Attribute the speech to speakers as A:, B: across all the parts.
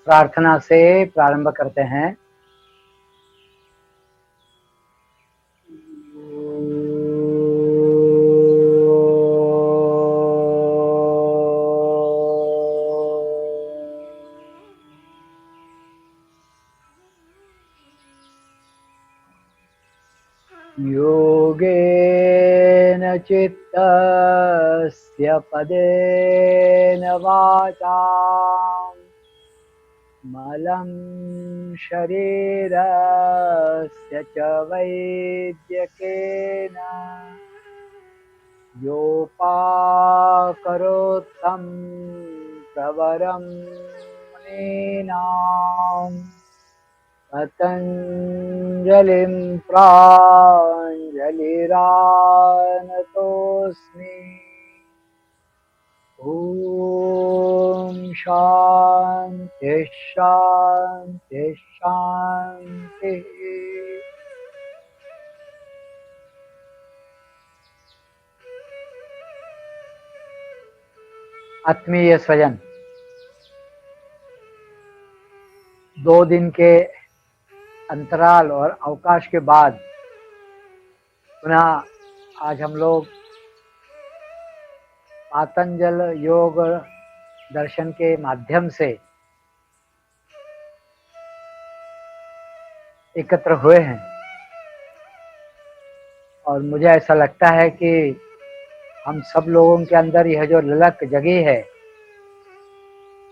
A: प्रार्थना से प्रारंभ करते हैं। योगेन चित्तस्य पदेन वाचा मलं शरीरस्य च वैद्यकेन योपाकरोत्थं प्रवरं मुनीनां पतञ्जलिं प्राञ्जलिरानतोऽस्मि। ॐ शान्ति शान्ति शान्तिः। आत्मीय स्वजन, 2 दिन के अंतराल और अवकाश के बाद पुनः आज हम लोग पातंजल योग दर्शन के माध्यम से एकत्र हुए हैं और मुझे ऐसा लगता है कि हम सब लोगों के अंदर यह जो ललक जगी है,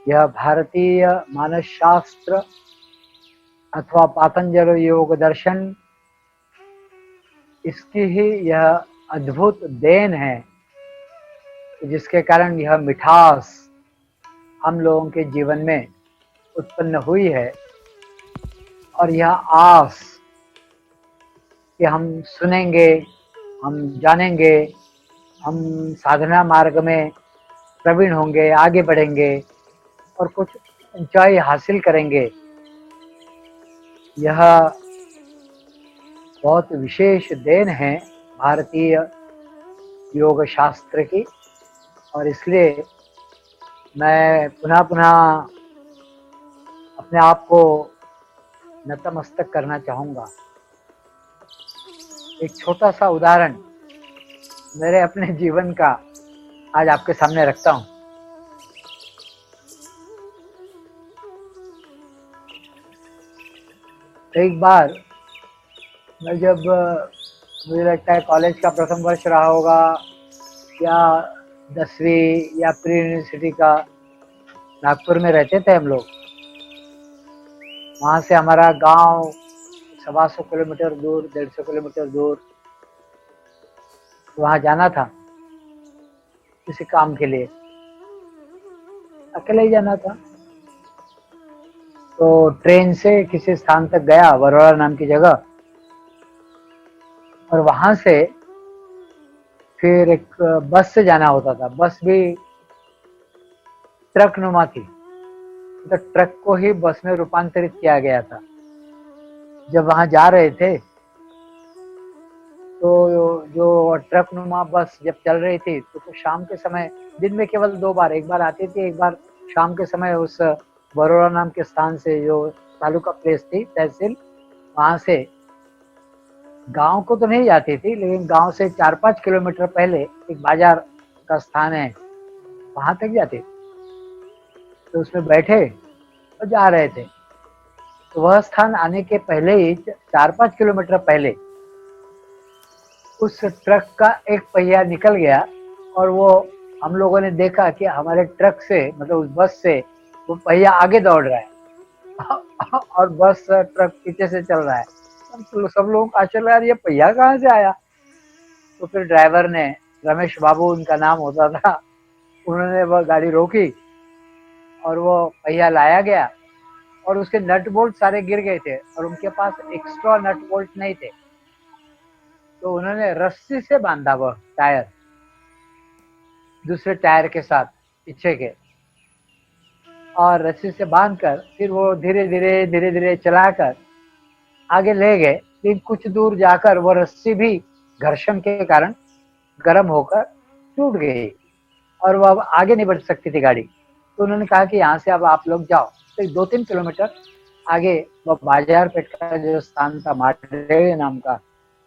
A: यह भारतीय मानस शास्त्र अथवा पातंजल योग दर्शन, इसकी ही यह अद्भुत देन है जिसके कारण यह मिठास हम लोगों के जीवन में उत्पन्न हुई है और यह आस कि हम सुनेंगे, हम जानेंगे, हम साधना मार्ग में प्रवीण होंगे, आगे बढ़ेंगे और कुछ ऊंचाई हासिल करेंगे। यह बहुत विशेष देन है भारतीय योग शास्त्र की और इसलिए मैं पुनः पुनः अपने आप को नतमस्तक करना चाहूँगा। एक छोटा सा उदाहरण मेरे अपने जीवन का आज आपके सामने रखता हूँ। एक बार मैं जब मुझे लगता है कॉलेज का प्रथम वर्ष रहा होगा या 10वीं या प्री यूनिवर्सिटी का, नागपुर में रहते थे हम लोग। वहाँ से हमारा गांव 125 किलोमीटर दूर, 150 किलोमीटर दूर वहाँ जाना था किसी काम के लिए, अकेले ही जाना था। तो ट्रेन से किसी स्थान तक गया, वरोड़ा नाम की जगह, और वहां से फिर एक बस से जाना होता था। बस भी ट्रक नुमा थी, तो ट्रक को ही बस में रूपांतरित किया गया था। जब वहां जा रहे थे तो जो ट्रक नुमा बस जब चल रही थी तो शाम के समय, दिन में केवल 2 बार, एक बार आती थी, एक बार शाम के समय उस बरोड़ा नाम के स्थान से, जो तालुका प्लेस थी, तहसील, वहां से गांव को तो नहीं जाती थी, लेकिन गांव से 4-5 किलोमीटर पहले एक बाजार का स्थान है, वहां तक जाती थी। तो उसमें बैठे और जा रहे थे। तो वह स्थान आने के पहले ही 4-5 किलोमीटर पहले उस ट्रक का एक पहिया निकल गया और वो हम लोगों ने देखा कि हमारे ट्रक से, मतलब उस बस से, वो पहिया आगे दौड़ रहा है और बस ट्रक पीछे से चल रहा है। तो सब लोगों को आश्चर्य, यार ये पहिया कहाँ से आया। तो फिर ड्राइवर ने, रमेश बाबू उनका नाम होता था, उन्होंने वह गाड़ी रोकी और वो पहिया लाया गया और उसके नट बोल्ट सारे गिर गए थे और उनके पास एक्स्ट्रा नट बोल्ट नहीं थे। तो उन्होंने रस्सी से बांधा वह टायर दूसरे टायर के साथ पीछे के, और रस्सी से बांधकर फिर वो धीरे धीरे चलाकर आगे ले गए। लेकिन कुछ दूर जाकर वो रस्सी भी घर्षण के कारण गर्म होकर टूट गई और वो अब आगे नहीं बढ़ सकती थी गाड़ी। तो उन्होंने कहा कि यहाँ से अब आप लोग जाओ, से 2-3 किलोमीटर आगे वो बाजार पेट का जो स्थान था माटेरे नाम का,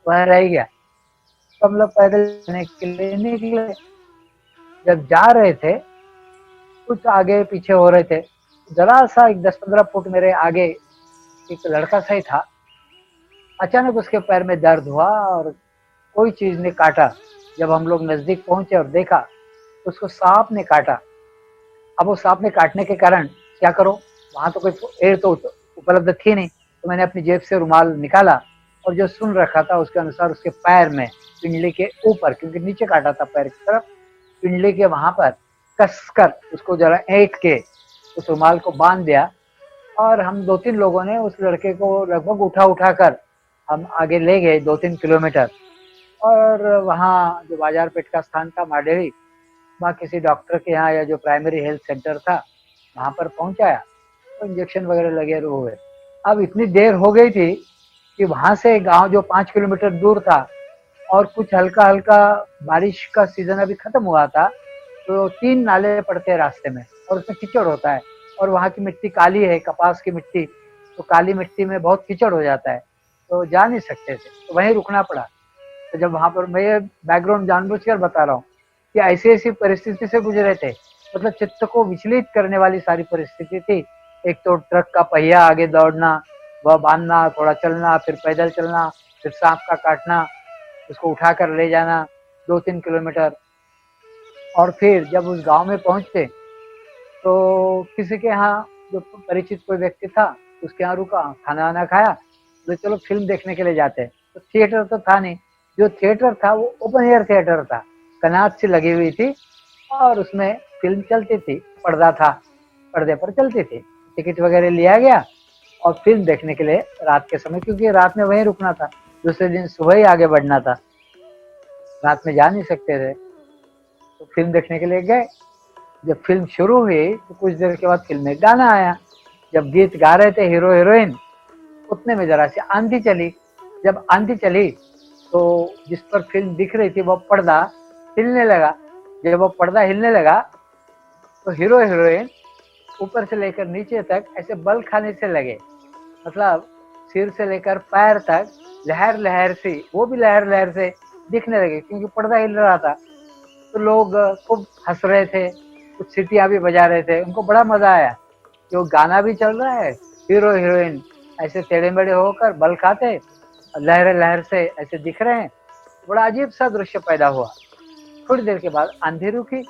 A: वह रह गया। तो हम लोग पैदल जाने के लिए निकले। जब जा रहे थे, कुछ आगे पीछे हो रहे थे, जरा सा एक 10-15 फुट मेरे आगे एक लड़का सा ही था। अचानक उसके पैर में दर्द हुआ और कोई चीज ने काटा। जब हम लोग नजदीक पहुंचे और देखा तो उसको सांप ने काटा। अब वो सांप ने काटने के कारण क्या करो, वहां तो कोई एयर तो उपलब्ध थी नहीं, तो मैंने अपनी जेब से रुमाल निकाला और जो सुन रखा था उसके अनुसार उसके पैर में, पिंडली के ऊपर, क्योंकि नीचे काटा था पैर की तरफ, पिंडली के वहां पर कसकर उसको जरा ऐंठ के उस रुमाल को बांध दिया। और हम 2-3 लोगों ने उस लड़के को लगभग उठा उठा कर हम आगे ले गए 2-3 किलोमीटर। और वहाँ जो बाजार पेट का स्थान था माडेरी, वहाँ किसी डॉक्टर के यहाँ या जो प्राइमरी हेल्थ सेंटर था वहाँ पर पहुँचाया, तो इंजेक्शन वगैरह लगे हुए। अब इतनी देर हो गई थी कि वहाँ से गांव जो 5 किलोमीटर दूर था और कुछ हल्का हल्का बारिश का सीजन अभी खत्म हुआ था, तो 3 नाले पड़ते हैं रास्ते में और उसमें कीचड़ होता है और वहाँ की मिट्टी काली है, कपास की मिट्टी, तो काली मिट्टी में बहुत कीचड़ हो जाता है, तो जा नहीं सकते थे, तो वहीं रुकना पड़ा। तो जब वहाँ पर, मैं ये बैकग्राउंड जानबूझकर बता रहा हूँ कि ऐसी ऐसी परिस्थिति से गुजरे थे, मतलब चित्त को विचलित करने वाली सारी परिस्थिति थी। एक तो ट्रक का पहिया आगे दौड़ना, वह बांधना, थोड़ा चलना, फिर पैदल चलना, फिर सांप का काटना, उसको उठाकर ले जाना 2-3 किलोमीटर। और फिर जब उस गांव में पहुंचते तो किसी के यहाँ जो परिचित कोई व्यक्ति था उसके यहाँ रुका, खाना वाना खाया, तो चलो फिल्म देखने के लिए जाते हैं। तो थिएटर तो था नहीं, जो थिएटर था वो ओपन एयर थिएटर था, कनात से लगी हुई थी और उसमें फिल्म चलती थी, पर्दा था, पर्दे पर चलती थी। टिकट वगैरह लिया गया और फिल्म देखने के लिए रात के समय, क्योंकि रात में वहीं रुकना था, दूसरे दिन सुबह ही आगे बढ़ना था, रात में जा नहीं सकते थे। तो फिल्म देखने के लिए गए। जब फिल्म शुरू हुई तो कुछ देर के बाद फिल्म में गाना आया। जब गीत गा रहे थे हीरो हीरोइन, उतने में जरा सी आंधी चली। जब आंधी चली तो जिस पर फिल्म दिख रही थी वो पर्दा हिलने लगा। जब वो पर्दा हिलने लगा तो हीरो हीरोइन ऊपर से लेकर नीचे तक ऐसे बल खाने से लगे, मतलब सिर से लेकर पैर तक लहर लहर सी, वो भी लहर लहर से दिखने लगे क्योंकि पर्दा हिल रहा था। तो लोग खूब हंस रहे थे, कुछ सीटियां भी बजा रहे थे, उनको बड़ा मजा आया कि वो गाना भी चल रहा है, हीरो हीरोइन ऐसे टेढ़े मेढ़े होकर बल खाते, लहर लहर से ऐसे दिख रहे हैं। बड़ा अजीब सा दृश्य पैदा हुआ। थोड़ी देर के बाद आंधी रुकी।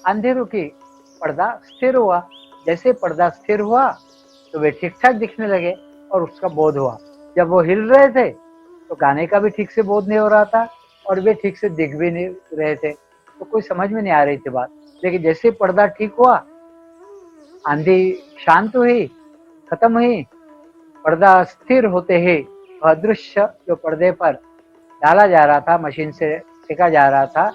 A: आंधी रुकी, पर्दा स्थिर हुआ। जैसे पर्दा स्थिर हुआ तो वे ठीक ठाक दिखने लगे और उसका बोध हुआ। जब वो हिल रहे थे तो गाने का भी ठीक से बोध नहीं हो रहा था और वे ठीक से दिख भी नहीं रहे थे, तो कोई समझ में नहीं आ रही थी बात। लेकिन जैसे पर्दा ठीक हुआ, आंधी शांत हुई, खत्म हुई, पर्दा स्थिर होते ही वह दृश्य जो पर्दे पर डाला जा रहा था, मशीन से फेंका जा रहा था,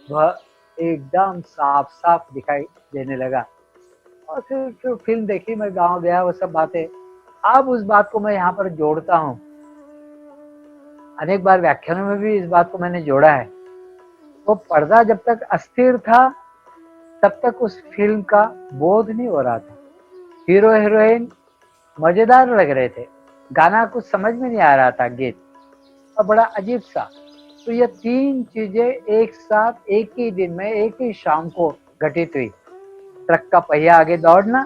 A: वह एकदम साफ साफ दिखाई देने लगा। और फिर फिल्म देखी, मैं गांव गया, वो सब बातें। अब उस बात को मैं यहाँ पर जोड़ता हूँ, अनेक बार व्याख्यानों में भी इस बात को मैंने जोड़ा है। वो पर्दा जब तक अस्थिर था तब तक उस फिल्म का बोध नहीं हो रहा था। हीरो हीरोइन मजेदार लग रहे थे, गाना कुछ समझ में नहीं आ रहा था, गीत और बड़ा अजीब सा। तो ये 3 चीजें एक साथ एक ही दिन में, एक ही शाम को घटित हुई। ट्रक का पहिया आगे दौड़ना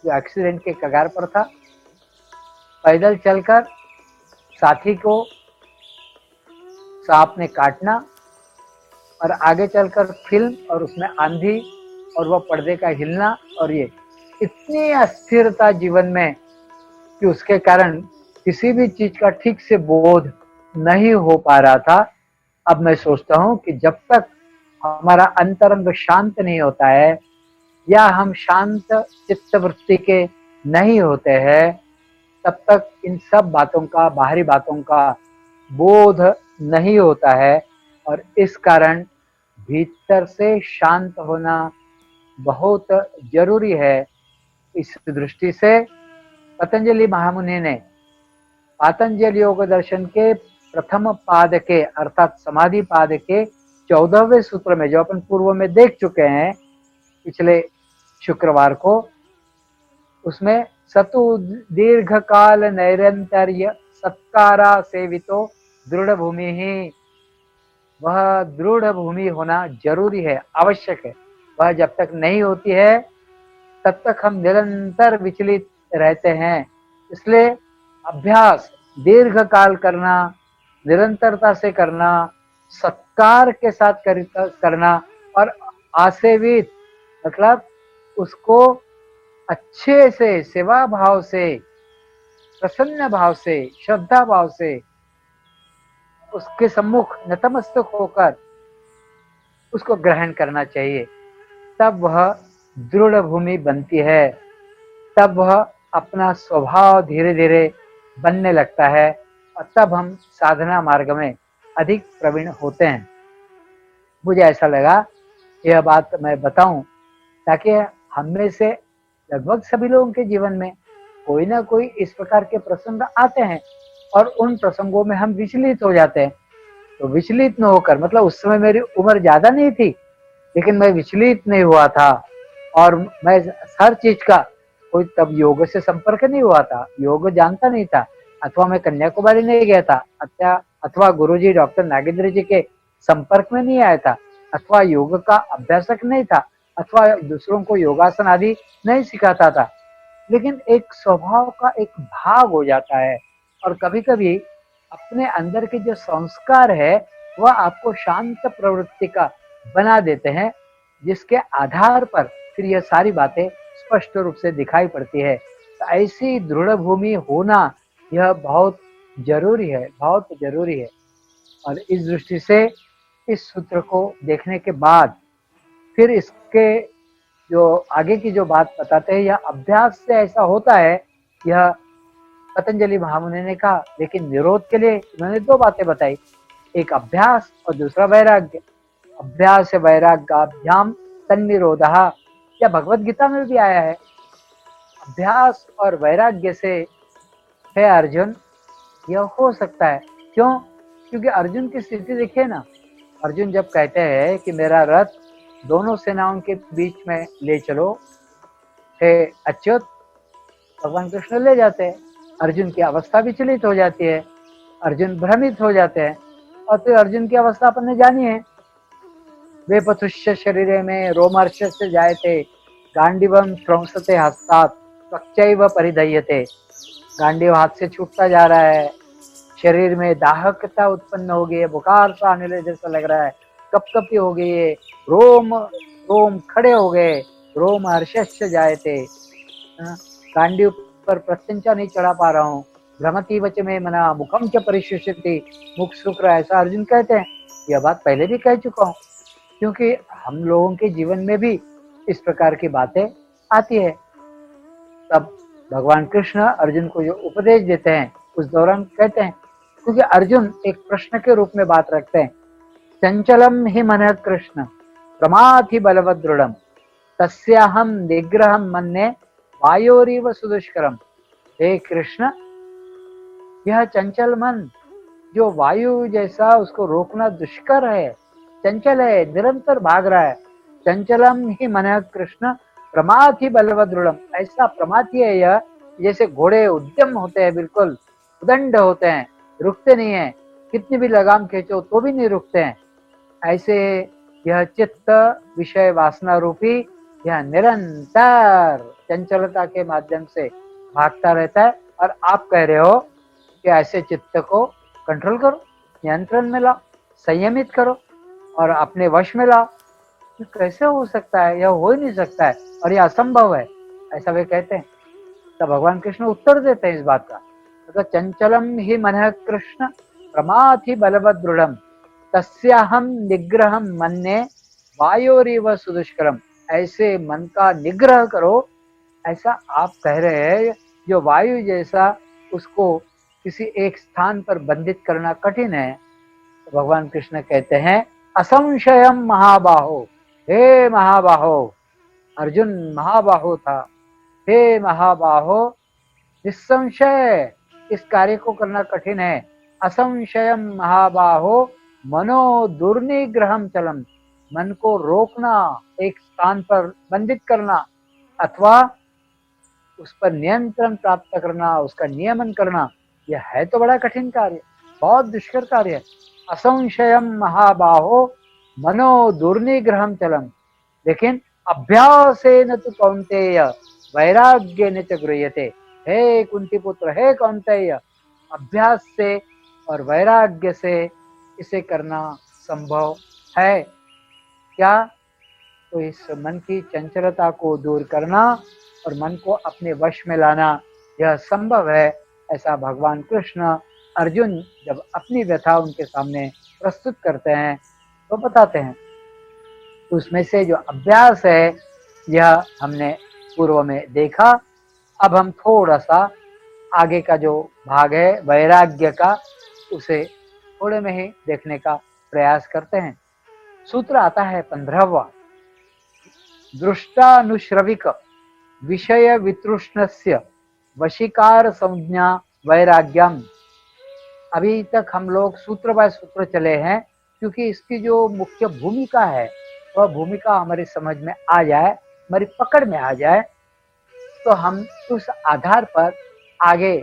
A: जो एक्सीडेंट के कगार पर था, पैदल चलकर साथी को सांप ने काटना, और आगे चलकर फिल्म और उसमें आंधी और वह पर्दे का हिलना, और ये इतनी अस्थिरता जीवन में कि उसके कारण किसी भी चीज का ठीक से बोध नहीं हो पा रहा था। अब मैं सोचता हूँ कि जब तक हमारा अंतरंग शांत नहीं होता है या हम शांत चित्त वृत्ति के नहीं होते हैं, तब तक इन सब बातों का, बाहरी बातों का बोध नहीं होता है। और इस कारण भीतर से शांत होना बहुत जरूरी है। इस दृष्टि से पतंजलि महामुनि ने पातंजल योग दर्शन के प्रथम पाद के अर्थात समाधि पाद के 14वें सूत्र में, जो अपन पूर्व में देख चुके हैं पिछले शुक्रवार को, उसमें सतु दीर्घ काल नैरंतर्य सत्कारा सेवितो दृढ़ भूमि ही, वह दृढ़ भूमि होना जरूरी है, आवश्यक है। वह जब तक नहीं होती है तब तक हम निरंतर विचलित रहते हैं। इसलिए अभ्यास दीर्घ काल करना, निरंतरता से करना, सत्कार के साथ करना, और आसेवित मतलब उसको अच्छे से, सेवा भाव से, प्रसन्न भाव से, श्रद्धा भाव से उसके सम्मुख नतमस्तक होकर उसको ग्रहण करना चाहिए। तब वह दृढ़ भूमि बनती है, तब वह अपना स्वभाव धीरे धीरे बनने लगता है, और तब हम साधना मार्ग में अधिक प्रवीण होते हैं। मुझे ऐसा लगा यह बात मैं बताऊं, ताकि हम में से लगभग सभी लोगों के जीवन में कोई ना कोई इस प्रकार के प्रसंग आते हैं, और उन प्रसंगों में हम विचलित हो जाते हैं। तो विचलित न होकर, मतलब उस समय मेरी उम्र ज्यादा नहीं थी, लेकिन मैं विचलित नहीं हुआ था, और मैं हर चीज का, कोई तब योग से संपर्क नहीं हुआ था, योग जानता नहीं था, अथवा मैं कन्याकुमारी नहीं गया था, अथवा गुरुजी डॉक्टर नागेंद्र जी के संपर्क में नहीं आया था, अथवा योग का अभ्यासक नहीं था, अथवा दूसरों को योगासन आदि नहीं सिखाता था। लेकिन एक स्वभाव का एक भाग हो जाता है, और कभी कभी अपने अंदर के जो संस्कार है वह आपको शांत प्रवृत्ति का बना देते हैं, जिसके आधार पर फिर यह सारी बातें स्पष्ट रूप से दिखाई पड़ती है। तो ऐसी दृढ़ भूमि होना यह बहुत जरूरी है, बहुत जरूरी है। और इस दृष्टि से इस सूत्र को देखने के बाद फिर इसके जो आगे की जो बात बताते हैं, यह अभ्यास से ऐसा होता है, यह पतंजलि महामुनि ने कहा। लेकिन निरोध के लिए उन्होंने दो बातें बताई, एक अभ्यास और दूसरा वैराग्य। अभ्यास वैराग्याभ्याम तन्निरोधः, यह भगवत गीता में भी आया है। अभ्यास और वैराग्य से, है अर्जुन, यह हो सकता है। क्यों? क्योंकि अर्जुन की स्थिति देखिए ना, अर्जुन जब कहते हैं कि मेरा रथ दोनों सेनाओं के बीच में ले चलो, हे अच्युत, भगवान कृष्ण ले जाते हैं। अर्जुन की अवस्था विचलित हो जाती है, अर्जुन भ्रमित हो जाते हैं, और फिर अर्जुन की अवस्था अपन ने जानी है। वे पथुष्य शरीर में रोमर्षस्य जायते गांडीवम श्रंसते हस्तात् त्वच्चैव परिधयते। गांडीव हाथ से छूटता जा रहा है, शरीर में दाहकता उत्पन्न हो गई है, बुखार सा आने जैसा लग रहा है, कपकपी हो गई है, रोम रोम खड़े हो गए, रोम हर्षस्य जायते, गांडीव पर प्रत्यंचा नहीं चढ़ा पा रहा हूँ, भ्रमति वच में मना मुखम च परिशुष्यति, मुख सूख रहा है, ऐसा अर्जुन कहते हैं। यह बात पहले भी कह चुका हूँ, क्योंकि हम लोगों के जीवन में भी इस प्रकार की बातें आती है। तब भगवान कृष्ण अर्जुन को जो उपदेश देते हैं उस दौरान कहते हैं, क्योंकि अर्जुन एक प्रश्न के रूप में बात रखते हैं, चंचलम ही मन कृष्ण प्रमाथि बलवद दृढ़म तस्याहम निग्रहम मन्ये वायोरीव सुदुष्करम। हे कृष्ण, यह चंचल मन जो वायु जैसा, उसको रोकना दुष्कर है, चंचल है, निरंतर भाग रहा है। चंचलम ही मन कृष्ण प्रमाथि बलवद दृढ़म, ऐसा प्रमाथि है यह, जैसे घोड़े उद्यम होते हैं, बिल्कुल उदंड होते हैं, रुकते नहीं है, कितनी भी लगाम खींचो तो भी नहीं रुकते हैं। ऐसे यह चित्त विषय वासना रूपी यह निरंतर चंचलता के माध्यम से भागता रहता है। और आप कह रहे हो कि ऐसे चित्त को कंट्रोल करो, नियंत्रण में लाओ, संयमित करो और अपने वश में लाओ। कैसे हो सकता है? यह हो ही नहीं सकता है, और यह असंभव है, ऐसा वे कहते हैं। तब भगवान कृष्ण उत्तर देते हैं इस बात का, तो चंचलम ही मन कृष्ण प्रमाथि बलवद दृढ़म तस्याहम निग्रहम मन्ये वायोरीव सुदुष्करम। ऐसे मन का निग्रह करो, ऐसा आप कह रहे हैं, जो वायु जैसा उसको किसी एक स्थान पर बंधित करना कठिन है। तो भगवान कृष्ण कहते हैं, असंशयम महाबाहो, हे महाबाहो, अर्जुन महाबाहो था, हे महाबाहो, निसंशय इस कार्य को करना कठिन है। असंशयम महाबाहो मनो दुर्निग्रहम चलम, मन को रोकना, एक स्थान पर बंधित करना, अथवा उस पर नियंत्रण प्राप्त करना, उसका नियमन करना, यह है तो बड़ा कठिन कार्य, बहुत दुष्कर कार्य है। असंशयम महाबाहो मनो दुर्निग्रहम चलम, लेकिन अभ्यासेन तु कौन्तेय वैराग्येन च गृह्यते। हे कुंती पुत्र, हे कौन्तेय, अभ्यास से और वैराग्य से इसे करना संभव है। क्या? तो इस मन की चंचलता को दूर करना और मन को अपने वश में लाना, यह संभव है। ऐसा भगवान कृष्ण अर्जुन जब अपनी व्यथा उनके सामने प्रस्तुत करते हैं तो बताते हैं। उसमें से जो अभ्यास है यह हमने पूर्व में देखा। अब हम थोड़ा सा आगे का जो भाग है वैराग्य का, उसे थोड़े में ही देखने का प्रयास करते हैं। सूत्र आता है 15वां, दृष्टानुश्रविक विषय वितृष्णस्य वशीकार संज्ञा वैराग्यम। अभी तक हम लोग सूत्र बाय सूत्र चले हैं, क्योंकि इसकी जो मुख्य भूमिका है वह भूमिका हमारी समझ में आ जाए, हमारी पकड़ में आ जाए, तो हम उस आधार पर आगे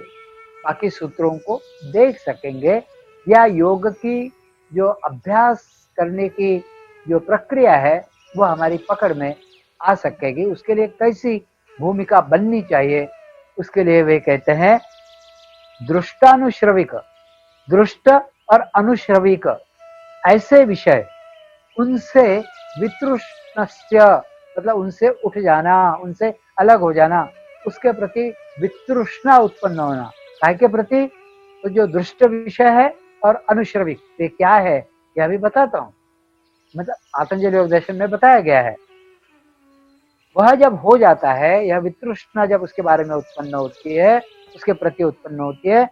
A: बाकी सूत्रों को देख सकेंगे, या योग की जो अभ्यास करने की जो प्रक्रिया है वो हमारी पकड़ में आ सकेगी। उसके लिए कैसी भूमिका बननी चाहिए, उसके लिए वे कहते हैं दृष्टानुश्रविक, दृष्ट और अनुश्रविक ऐसे विषय, उनसे वितृष्णस्य मतलब उनसे उठ जाना, उनसे अलग हो जाना, उसके प्रति वितृष्णा उत्पन्न होना। काय के प्रति? तो जो दृष्ट विषय है और अनुश्रविक ये क्या है यह भी बताता हूँ। मतलब आतंजलि योग दर्शन में बताया गया है। वह जब हो जाता है, यह वितृष्णा जब उसके बारे में उत्पन्न होती है, उसके प्रति उत्पन्न होती है,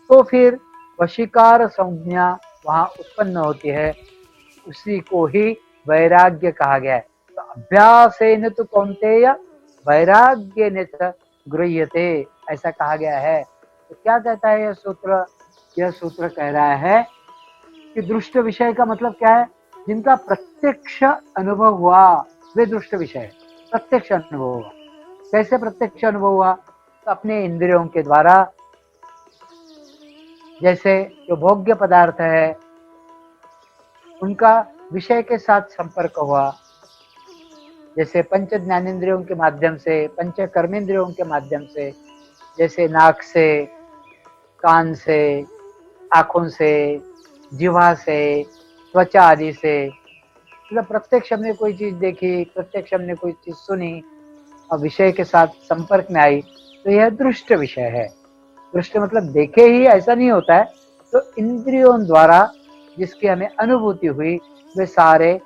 A: तो फिर वशीकार संज्ञा वहां उत्पन्न होती है। उसी को ही वैराग्य कहा गया है। तो अभ्यासेन तु कौन्तेय वैराग्येन च गृह्यते, ऐसा कहा गया है। तो क्या कहता है यह सूत्र? यह सूत्र कह रहा है कि दृष्ट विषय का मतलब क्या है? जिनका प्रत्यक्ष अनुभव हुआ वे दृष्ट विषय है। प्रत्यक्ष अनुभव हुआ, कैसे प्रत्यक्ष अनुभव हुआ? तो अपने इंद्रियों के द्वारा, जैसे जो भोग्य पदार्थ है उनका विषय के साथ संपर्क हुआ, जैसे पंच ज्ञानेंद्रियों के माध्यम से, पंच कर्मेंद्रियों के माध्यम से, जैसे नाक से, कान से, आँखों से, जिह्वा से, त्वचा आदि से, मतलब प्रत्यक्ष हमने कोई चीज देखी, प्रत्यक्ष हमने कोई चीज सुनी और विषय के साथ संपर्क में आई, तो यह दृष्ट विषय है। दृष्ट मतलब देखे ही ऐसा नहीं होता है, तो इंद्रियों द्वारा जिसकी हमें अनुभूति हुई वे सारे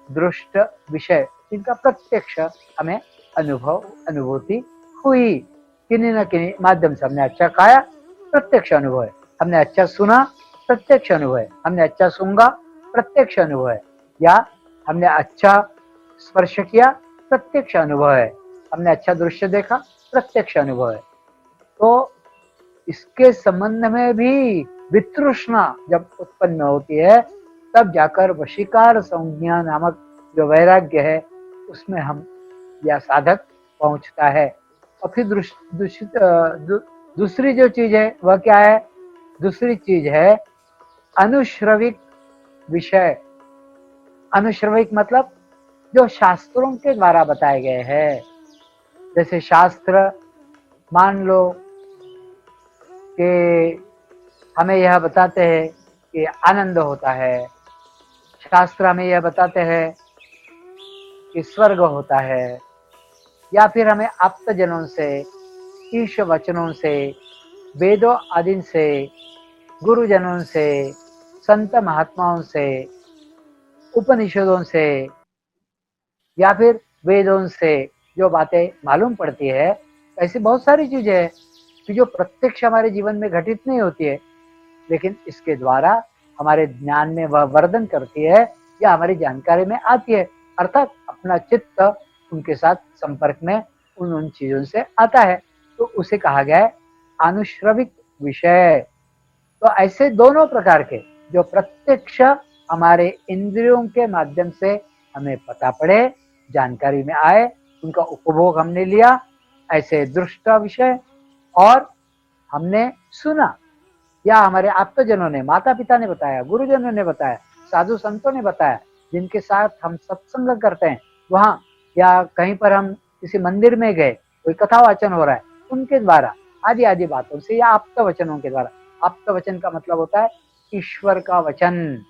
A: दृष्ट विषय, जिनका प्रत्यक्ष हमें अनुभूति हुई। किन्हीं न किन्हीं माध्यम से हमने अच्छा खाया, प्रत्यक्ष अनुभव है। हमने अच्छा सुना, प्रत्यक्ष अनुभव है। हमने अच्छा सूंघा, प्रत्यक्ष अनुभव है। या हमने अच्छा स्पर्श किया, प्रत्यक्ष अनुभव है। हमने अच्छा दृश्य देखा, प्रत्यक्ष अनुभव है। तो इसके संबंध में भी वितृष्णा जब उत्पन्न होती है, तब जाकर वशीकार संज्ञा नामक जो वैराग्य है उसमें हम या साधक पहुंचता है। और फिर दूसरी जो चीज है वह क्या है? दूसरी चीज है अनुश्रविक विषय। अनुश्रविक मतलब जो शास्त्रों के द्वारा बताए गए हैं। जैसे शास्त्र मान लो कि हमें यह बताते हैं कि आनंद होता है, शास्त्र हमें यह बताते हैं कि स्वर्ग होता है, या फिर हमें आप्तजनों से, ईश वचनों से, वेदों आदि से, गुरुजनों से, संत महात्माओं से, उपनिषदों से, या फिर वेदों से जो बातें मालूम पड़ती है, ऐसी बहुत सारी चीजें हैं कि जो प्रत्यक्ष हमारे जीवन में घटित नहीं होती है, लेकिन इसके द्वारा हमारे ज्ञान में वह वर्धन करती है या हमारी जानकारी में आती है। अर्थात अपना चित्त उनके साथ संपर्क में उन चीजों से आता है, तो उसे कहा गया है अनुश्रविक विषय। तो ऐसे दोनों प्रकार के जो प्रत्यक्ष हमारे इंद्रियों के माध्यम से हमें पता पड़े, जानकारी में आए, उनका उपभोग हमने लिया, ऐसे दृष्ट विषय, और हमने सुना या हमारे आप्तजनों ने, माता पिता ने बताया, गुरुजनों ने बताया, साधु संतों ने बताया, जिनके साथ हम सत्संग करते हैं वहां, या कहीं पर हम किसी मंदिर में गए, कोई कथा वाचन हो रहा है, उनके द्वारा, आदि आदि बातों से, या आप्त वचनों के द्वारा। आप्त वचन का मतलब होता है ईश्वर का वचन।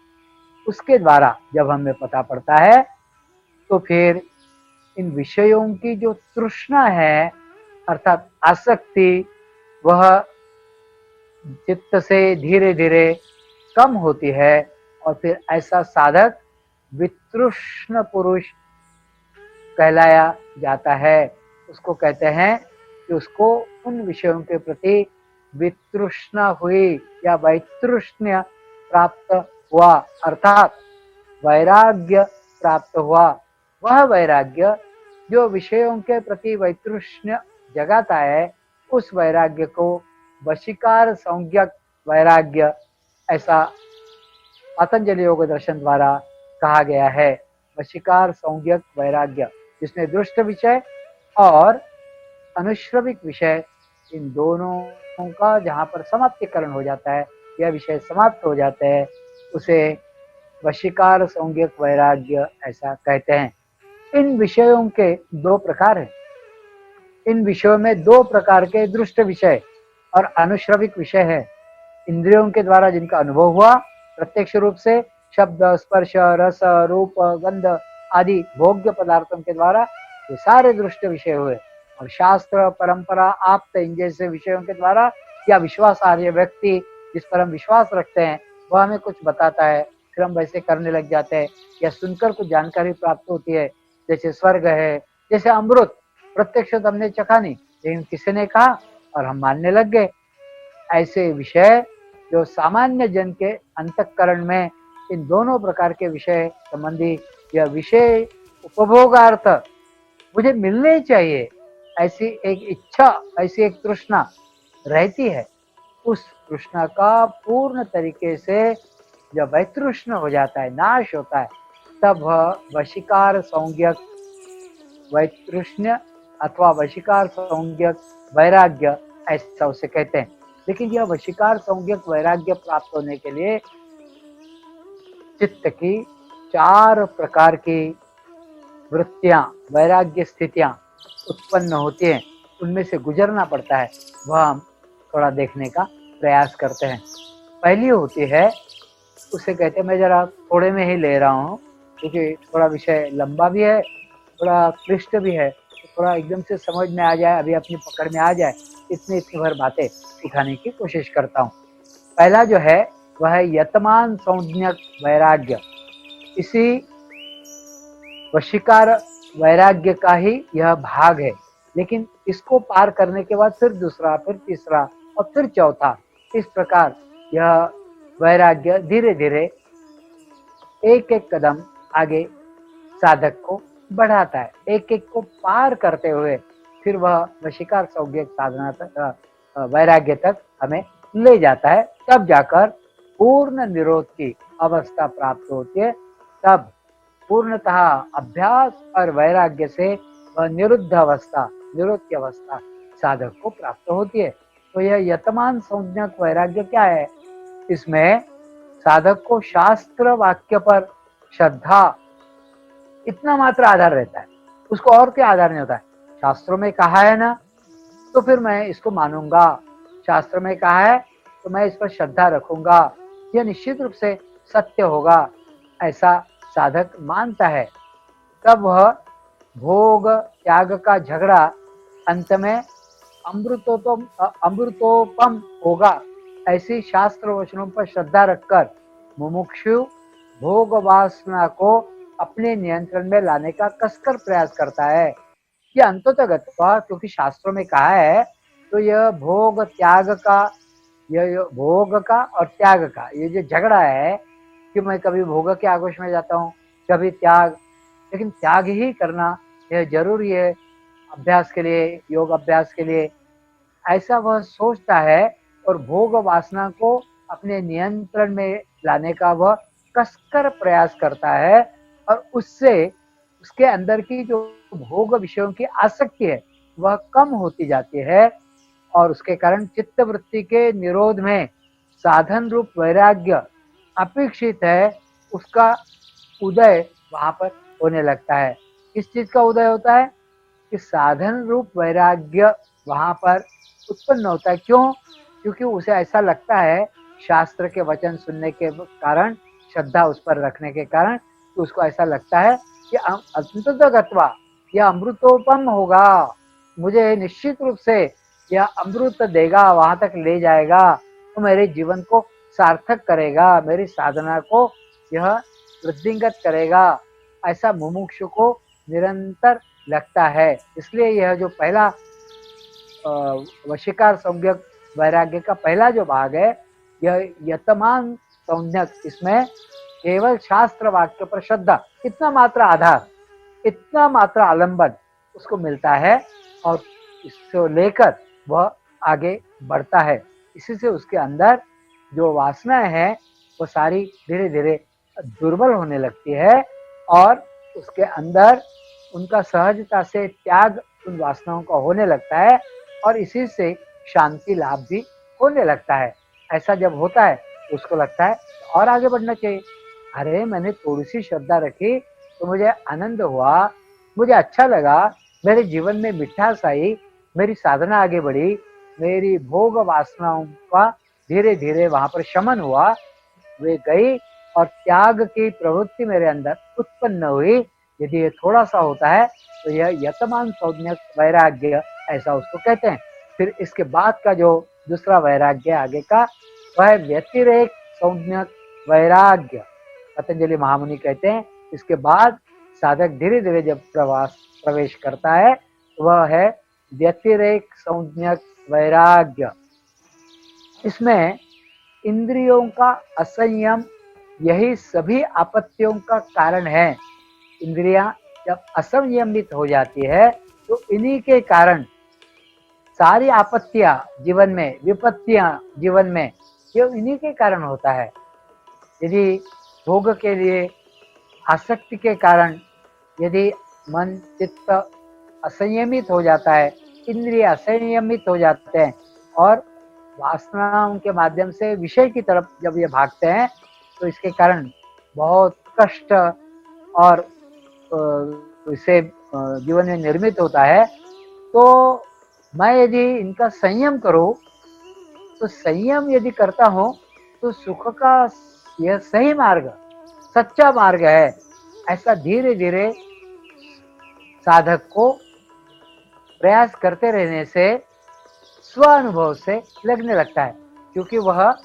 A: उसके द्वारा जब हमें पता पड़ता है, तो फिर इन विषयों की जो तृष्णा है, अर्थात आसक्ति, वह चित्त से धीरे धीरे कम होती है, और फिर ऐसा साधक वितृष्ण पुरुष कहलाया जाता है। उसको कहते हैं कि उसको उन विषयों के प्रति वितृष्णा हुई या वैतृष्ण्य प्राप्त हुआ, अर्थात वैराग्य प्राप्त हुआ। वह वैराग्य जो विषयों के प्रति वैतृष्ण्य जगाता है, उस वैराग्य को वशीकार संज्ञक वैराग्य, ऐसा पतंजलि योग दर्शन द्वारा कहा गया है। वशीकार संज्ञक वैराग्य, जिसमें दृष्ट विषय और अनुश्रविक विषय, इन दोनों का जहाँ पर समाप्तिकरण हो जाता है, यह विषय समाप्त हो जाते हैं, उसे वशीकार संज्ञक वैराग्य ऐसा कहते हैं। इन विषयों के दो प्रकार हैं। इन विषयों में दो प्रकार के दृष्ट विषय और अनुश्रविक विषय है। इंद्रियों के द्वारा जिनका अनुभव हुआ प्रत्यक्ष रूप से, शब्द, स्पर्श, रस, रूप, गंध आदि भोग्य पदार्थों के द्वारा, ये सारे दृष्ट विषय हुए। और शास्त्र, परंपरा, आप्त, इन जैसे विषयों के द्वारा, या विश्वासार्ह व्यक्ति जिस पर हम विश्वास रखते हैं, वह हमें कुछ बताता है, फिर हम वैसे करने लग जाते हैं, या सुनकर कुछ जानकारी प्राप्त होती है, जैसे स्वर्ग है, जैसे अमृत, प्रत्यक्ष तो हमने चखा नहीं, लेकिन किसी ने कहा और हम मानने लग गए। ऐसे विषय जो सामान्य जन के अंतःकरण में इन दोनों प्रकार के विषय संबंधी, यह विषय उपभोगार्थ मुझे मिलने चाहिए, ऐसी एक इच्छा, ऐसी एक तृष्णा रहती है। उस तृष्णा का पूर्ण तरीके से जब वैतृष्ण हो जाता है, नाश होता है, तब वशीकार संज्ञक वैतृष्ण्य अथवा वशीकार संज्ञक वैराग्य, ऐसा उसे कहते हैं। लेकिन यह वशीकार संज्ञक वैराग्य प्राप्त होने के लिए चित्त की 4 प्रकार की वृत्तियां, वैराग्य स्थितियां उत्पन्न होती हैं, उनमें से गुजरना पड़ता है। वह हम थोड़ा देखने का प्रयास करते हैं। पहली होती है, उसे कहते हैं, मैं जरा थोड़े में ही ले रहा हूँ क्योंकि थोड़ा विषय लंबा भी है, थोड़ा क्लिष्ट भी है, तो थोड़ा एकदम से समझ में आ जाए, अभी अपनी पकड़ में आ जाए, इतनी भर बातें सिखाने की कोशिश करता हूँ। पहला जो है वह है यतमान संज्ञक वैराग्य। इसी वशीकार वैराग्य का ही यह भाग है, लेकिन इसको पार करने के बाद फिर दूसरा, फिर तीसरा और फिर चौथा, इस प्रकार यह वैराग्य धीरे धीरे एक एक कदम आगे साधक को बढ़ाता है। एक एक को पार करते हुए फिर वह वशीकार संज्ञक साधना तक, वैराग्य तक हमें ले जाता है। तब जाकर पूर्ण निरोध की अवस्था प्राप्त होती है। तब पूर्णतः अभ्यास और वैराग्य से वह निरुद्ध अवस्था, निरोध की अवस्था साधक को प्राप्त होती है। तो यह यतमान संज्ञक वैराग्य क्या है? इसमें साधक को शास्त्र वाक्य पर श्रद्धा, इतना मात्र आधार रहता है, उसको और क्या आधार नहीं होता है। शास्त्रों में कहा है ना, तो फिर मैं इसको मानूंगा, शास्त्र में कहा है तो मैं इस पर श्रद्धा रखूंगा, यह निश्चित रूप से सत्य होगा, ऐसा साधक मानता है। तब वह भोग त्याग का झगड़ा अंत में अमृतोपम होगा, ऐसी शास्त्र वचनों पर श्रद्धा रखकर मुमुक्षु भोग वासना को अपने नियंत्रण में लाने का कसकर प्रयास करता है। ये अंततः, क्योंकि शास्त्रों में कहा है, तो यह भोग त्याग का, यह भोग का और त्याग का ये जो झगड़ा है कि मैं कभी भोग के आगोश में जाता हूँ, कभी त्याग, लेकिन त्याग ही करना यह जरूरी है अभ्यास के लिए, योग अभ्यास के लिए, ऐसा वह सोचता है। और भोग वासना को अपने नियंत्रण में लाने का वह कसकर प्रयास करता है, और उससे उसके अंदर की जो भोग विषयों की आसक्ति है वह कम होती जाती है और उसके कारण चित्त वृत्ति के निरोध में साधन रूप वैराग्य अपेक्षित है, उसका उदय वहां पर होने लगता है। किस चीज का उदय होता है कि साधन रूप वैराग्य वहां पर उत्पन्न होता है। क्यों? क्योंकि उसे ऐसा लगता है शास्त्र के वचन सुनने के कारण, श्रद्धा उस पर रखने के कारण, कि उसको ऐसा लगता है कि अंततः गत्वा यह अमृतोपम होगा, मुझे निश्चित रूप से यह अमृत देगा, वहां तक ले जाएगा, तो मेरे जीवन को सार्थक करेगा, मेरी साधना को यह वृद्धिंगत करेगा, ऐसा मुमुक्षु को निरंतर लगता है। इसलिए यह जो पहला वशीकार संज्ञक वैराग्य का पहला जो भाग है, यह यतमान संज्ञक, इसमें केवल शास्त्र वाक्य पर श्रद्धा, इतना मात्र आधार, इतना मात्र आलंबन उसको मिलता है और इसको लेकर वह आगे बढ़ता है। इसी से उसके अंदर जो वासनाएं हैं वो सारी धीरे धीरे दुर्बल होने लगती है और उसके अंदर उनका सहजता से त्याग उन वासनाओं का होने लगता है और इसी से शांति लाभ भी होने लगता है। ऐसा जब होता है उसको लगता है और आगे बढ़ना चाहिए। अरे मैंने थोड़ी सी श्रद्धा रखी तो मुझे आनंद हुआ, मुझे अच्छा लगा, मेरे जीवन में मिठास आई, मेरी साधना आगे बढ़ी, मेरी भोग वासनाओं का धीरे धीरे वहां पर शमन हुआ, वे गई और त्याग की प्रवृत्ति मेरे अंदर उत्पन्न हुई। यदि ये थोड़ा सा होता है तो यह यतमान संज्ञक वैराग्य ऐसा उसको कहते हैं। फिर इसके बाद का जो दूसरा वैराग्य आगे का, वह व्यतिरेक संज्ञक वैराग्य। पतंजलि महामुनि कहते हैं इसके बाद साधक धीरे धीरे जब प्रवेश करता है वह है व्यतिरेक संज्ञक वैराग्य। इसमें इंद्रियों का असंयम यही सभी आपत्तियों का कारण है। इंद्रियां जब असंयमित हो जाती है तो इन्हीं के कारण सारी आपत्तियां जीवन में, विपत्तियां जीवन में, ये इन्हीं के कारण होता है। यदि भोग के लिए आसक्ति के कारण यदि मन चित्त असंयमित हो जाता है, इंद्रिय असंयमित हो जाते हैं और वासनाओं के माध्यम से विषय की तरफ जब ये भागते हैं तो इसके कारण बहुत कष्ट और इसे जीवन में निर्मित होता है। तो मैं यदि इनका संयम करूं तो संयम यदि करता हूं तो सुख का यह सही मार्ग, सच्चा मार्ग है, ऐसा धीरे धीरे साधक को प्रयास करते रहने से स्व अनुभव से लगने लगता है। क्योंकि वह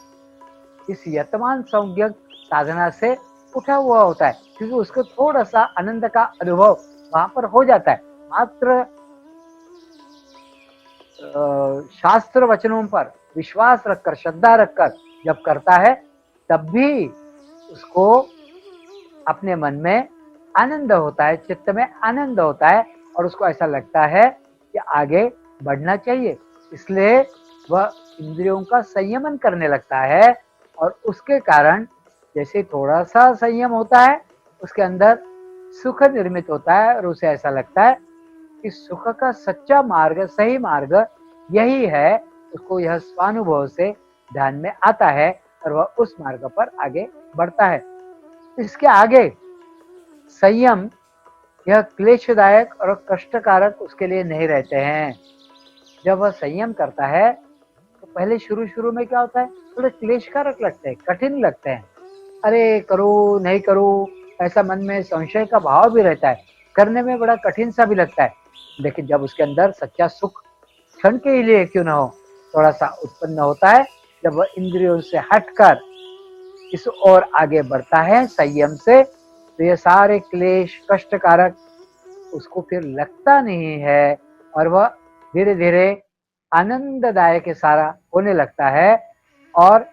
A: इस यतमान संज्ञक साधना से उठा हुआ होता है, क्योंकि उसको थोड़ा सा आनंद का अनुभव वहां पर हो जाता है। मात्र शास्त्र वचनों पर विश्वास रखकर, श्रद्धा रखकर जब करता है तब भी उसको अपने मन में आनंद होता है, चित्त में आनंद होता है और उसको ऐसा लगता है कि आगे बढ़ना चाहिए। इसलिए वह इंद्रियों का संयमन करने लगता है और उसके कारण जैसे थोड़ा सा संयम होता है उसके अंदर सुख निर्मित होता है और उसे ऐसा लगता है कि सुख का सच्चा मार्ग, सही मार्ग यही है। उसको यह स्वानुभव से ध्यान में आता है और वह उस मार्ग पर आगे बढ़ता है। इसके आगे संयम यह क्लेशदायक और कष्टकारक उसके लिए नहीं रहते हैं। जब वह संयम करता है तो पहले शुरू शुरू में क्या होता है, थोड़े क्लेशकारक लगते हैं, कठिन लगते हैं। अरे करूँ नहीं करूँ, ऐसा मन में संशय का भाव भी रहता है, करने में बड़ा कठिन सा भी लगता है। लेकिन जब उसके अंदर सच्चा सुख क्षण के लिए क्यों न हो थोड़ा सा उत्पन्न होता है, जब वह इंद्रियों से हटकर इस ओर आगे बढ़ता है संयम से, तो ये सारे क्लेश कष्टकारक उसको फिर लगता नहीं है और वह धीरे धीरे आनंददायक सारा होने लगता है और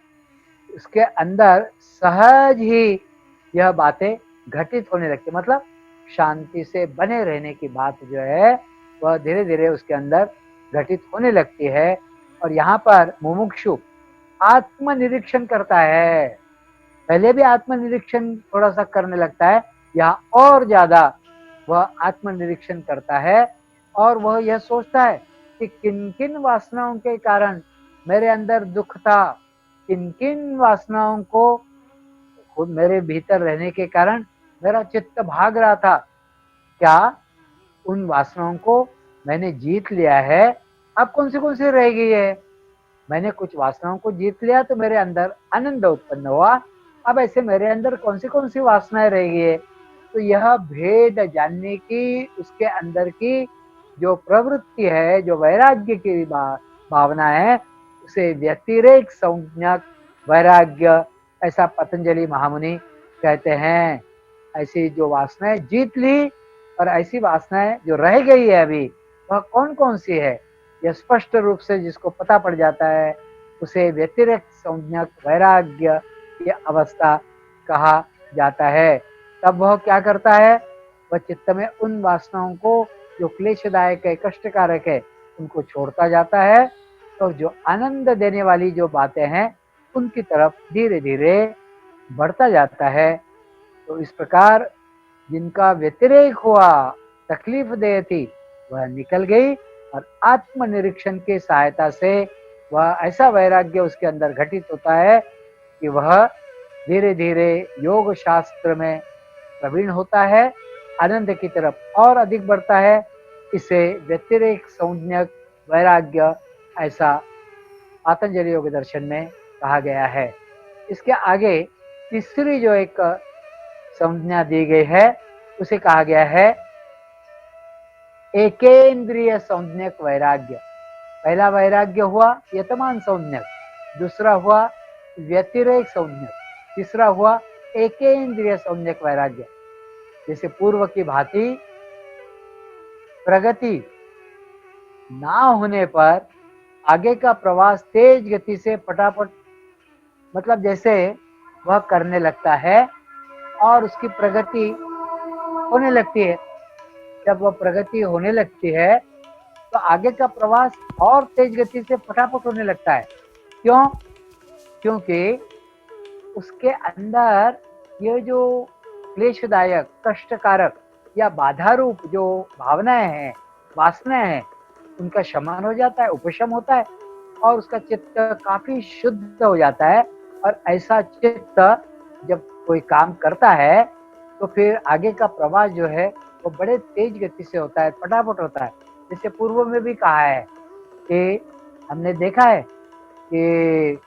A: उसके अंदर सहज ही यह बातें घटित होने लगती। मतलब शांति से बने रहने की बात जो है वह धीरे धीरे उसके अंदर घटित होने लगती है। और यहाँ पर मुमुक्षु आत्मनिरीक्षण करता है। पहले भी आत्मनिरीक्षण थोड़ा सा करने लगता है, यहाँ और ज्यादा वह आत्मनिरीक्षण करता है और वह यह सोचता है कि किन किन वासनाओं के कारण मेरे अंदर दुख था, किन किन वासनाओं को खुद मेरे भीतर रहने के कारण मेरा चित्त भाग रहा था। क्या उन वासनाओं को मैंने जीत लिया है? अब कौन सी रह गई है? मैंने कुछ वासनाओं को जीत लिया तो मेरे अंदर आनंद उत्पन्न हुआ। अब ऐसे मेरे अंदर कौन सी वासनाएं रह गई है? तो यह भेद जानने की उसके अंदर की जो प्रवृत्ति है, जो वैराग्य की भावना है, उसे व्यतिरेक संज्ञक वैराग्य ऐसा पतंजलि महामुनि कहते हैं। ऐसी जो वासनाएं जीत ली और ऐसी वासनाएं जो रह गई है अभी, वह कौन कौन सी है, यह स्पष्ट रूप से जिसको पता पड़ जाता है उसे व्यतिरेक संज्ञक वैराग्य की अवस्था कहा जाता है। तब वह क्या करता है? वह चित्त में उन वासनाओं को जो क्लेशदायक है, कष्टकारक है, उनको छोड़ता जाता है। तो जो आनंद देने वाली जो बातें हैं उनकी तरफ धीरे धीरे बढ़ता जाता है। तो इस प्रकार जिनका व्यतिरेक हुआ, तकलीफ दे थी, वह निकल गई और आत्मनिरीक्षण की सहायता से वह ऐसा वैराग्य उसके अंदर घटित होता है कि वह धीरे धीरे योग शास्त्र में प्रवीण होता है, आनंद की तरफ और अधिक बढ़ता है। इसे व्यतिरेक संज्ञक वैराग्य ऐसा पातंजलि योग दर्शन में कहा गया है। इसके आगे तीसरी जो एक संज्ञा दी गई है उसे कहा गया है एकेंद्रिय संज्ञक वैराग्य। पहला वैराग्य हुआ यतमान संज्ञक, दूसरा हुआ व्यतिरेक संज्ञक, तीसरा हुआ एकेंद्रिय संज्ञक वैराग्य। जैसे पूर्व की भांति प्रगति ना होने पर आगे का प्रवास तेज गति से फटाफट, मतलब जैसे वह करने लगता है और उसकी प्रगति होने लगती है। जब वह प्रगति होने लगती है तो आगे का प्रवास और तेज गति से फटाफट होने लगता है। क्यों? क्योंकि उसके अंदर ये जो क्लेशदायक, कष्टकारक या बाधा रूप जो भावनाएं हैं, वासनाएं हैं, उनका शमन हो जाता है, उपशम होता है और उसका चित्त काफी शुद्ध हो जाता है। और ऐसा चित्त जब कोई काम करता है तो फिर आगे का प्रवास जो है वो बड़े तेज गति से होता है, फटाफट होता है। जैसे पूर्व में भी कहा है कि हमने देखा है कि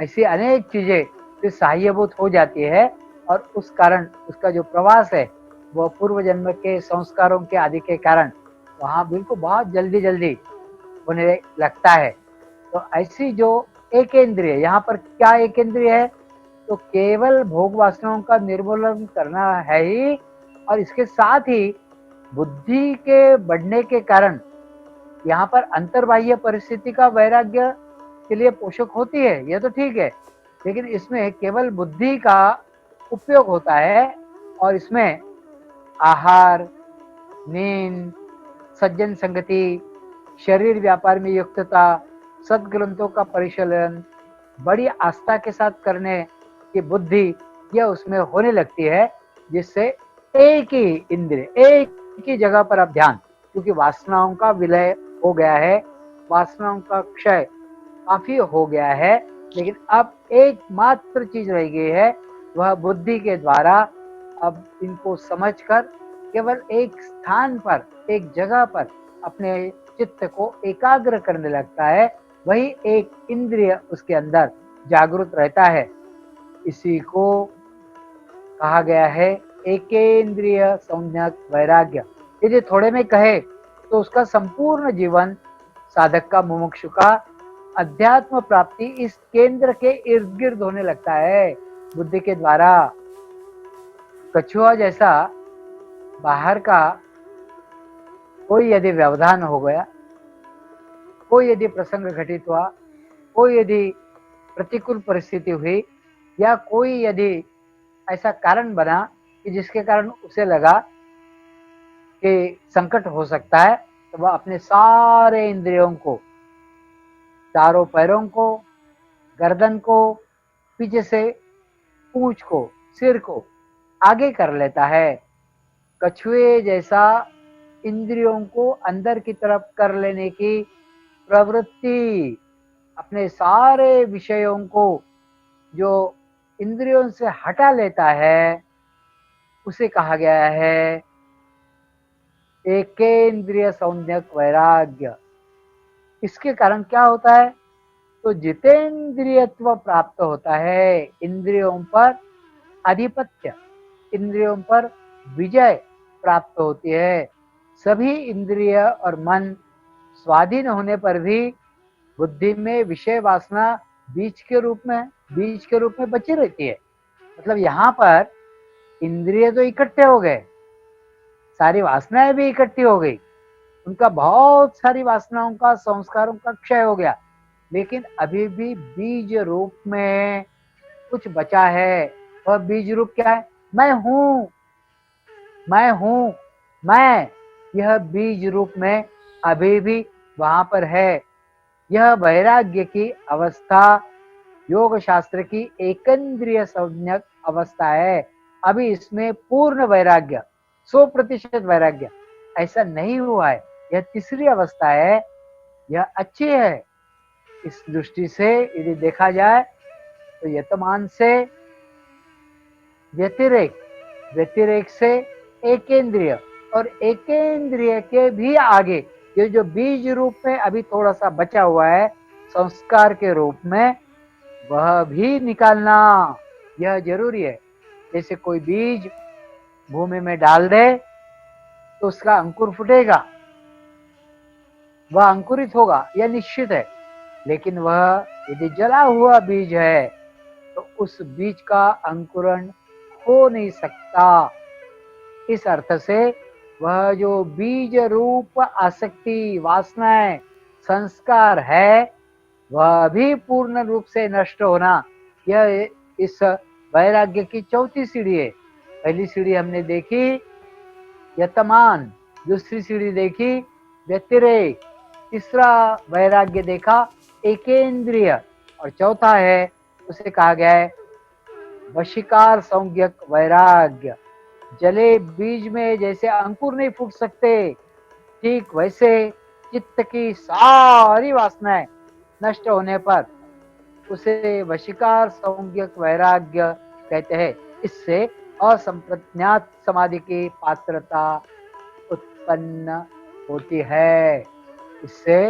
A: ऐसी अनेक चीजें जो सहाय्यभूत हो जाती है और उस कारण उसका जो प्रवास है वो पूर्व जन्म के संस्कारों के आदि के कारण वहाँ बिल्कुल बहुत जल्दी जल्दी होने लगता है। तो ऐसी जो एक इंद्रिय, यहाँ पर क्या एक इंद्रिय है? तो केवल भोग वासनाओं का निर्मूलन करना है ही, और इसके साथ ही बुद्धि के बढ़ने के कारण यहाँ पर अंतर्बाह्य परिस्थिति का वैराग्य के लिए पोषक होती है, यह तो ठीक है, लेकिन इसमें केवल बुद्धि का उपयोग होता है और इसमें आहार, नींद, सज्जन संगति, शरीर व्यापार में युक्तता, सद्ग्रंथों का परिशीलन, बड़ी आस्था के साथ करने की बुद्धि, यह उसमें होने लगती है, जिससे एक ही इंद्रिय, एक ही जगह पर अब ध्यान, क्योंकि वासनाओं का विलय हो गया है, वासनाओं का क्षय काफी हो गया है, लेकिन अब एकमात्र चीज रह गई है, वह बुद्धि के द्वारा अब इनको समझकर केवल एक स्थान पर, एक जगह पर अपने चित्त को एकाग्र करने लगता है। वही एक इंद्रिय उसके अंदर जागृत रहता है। इसी को कहा गया है एकेंद्रिय संज्ञक वैराग्य। यदि थोड़े में कहे तो उसका संपूर्ण जीवन साधक का, मुमुक्षु का अध्यात्म प्राप्ति इस केंद्र के इर्द गिर्द होने लगता है बुद्धि के द्वारा। कछुआ जैसा बाहर का कोई यदि व्यवधान हो गया, कोई यदि प्रसंग घटित हुआ, कोई यदि प्रतिकूल परिस्थिति हुई, या कोई यदि ऐसा कारण बना कि जिसके कारण उसे लगा कि संकट हो सकता है, तो वह अपने सारे इंद्रियों को, चारों पैरों को, गर्दन को, पीछे से पूंछ को, सिर को आगे कर लेता है। कछुए जैसा इंद्रियों को अंदर की तरफ कर लेने की प्रवृत्ति, अपने सारे विषयों को जो इंद्रियों से हटा लेता है, उसे कहा गया है एकेंद्रिय संज्ञक वैराग्य। इसके कारण क्या होता है? तो जितेंद्रियत्व प्राप्त होता है, इंद्रियों पर आधिपत्य, इंद्रियों पर विजय प्राप्त होती है। सभी इंद्रिय और मन स्वाधीन होने पर भी बुद्धि में विषय वासना बीज के रूप में बची रहती है। मतलब यहाँ पर इंद्रिय तो इकट्ठे हो गए, सारी वासनाएं भी इकट्ठी हो गई, उनका बहुत सारी वासनाओं का, संस्कारों का क्षय हो गया, लेकिन अभी भी बीज रूप में कुछ बचा है। वह बीज रूप क्या है? मैं हूं, मैं हूं, मैं। यह बीज रूप में अभी भी वहां पर है। यह वैराग्य की अवस्था योग शास्त्र की एकेंद्रिय संज्ञक अवस्था है। अभी इसमें पूर्ण वैराग्य, 100% वैराग्य ऐसा नहीं हुआ है। यह तीसरी अवस्था है। यह अच्छी है। इस दृष्टि से यदि देखा जाए तो यतमान से व्यतिरेक, व्यतिरेक से एकेंद्रिय, और एकेंद्रिय के भी आगे ये जो बीज रूप में अभी थोड़ा सा बचा हुआ है संस्कार के रूप में, वह भी निकालना यह जरूरी है। जैसे कोई बीज भूमि में डाल दे तो उसका अंकुर फूटेगा, वह अंकुरित होगा, यह निश्चित है। लेकिन वह यदि जला हुआ बीज है तो उस बीज का अंकुरण हो नहीं सकता। इस अर्थ से वह जो बीज रूप आसक्ति, वासनाएं, संस्कार है, वह भी पूर्ण रूप से नष्ट होना, यह इस वैराग्य की चौथी सीढ़ी है। पहली सीढ़ी हमने देखी यतमान, दूसरी सीढ़ी देखी व्यतिरेक, तीसरा वैराग्य देखा एकेंद्रिय, और चौथा है उसे कहा गया है वशीकार संज्ञक वैराग्य। जले बीज में जैसे अंकुर नहीं फूट सकते, ठीक वैसे चित्त की सारी वासनाएं नष्ट होने पर उसे वशीकार संज्ञक वैराग्य कहते हैं। इससे असंप्रज्ञात समाधि की पात्रता उत्पन्न होती है। इससे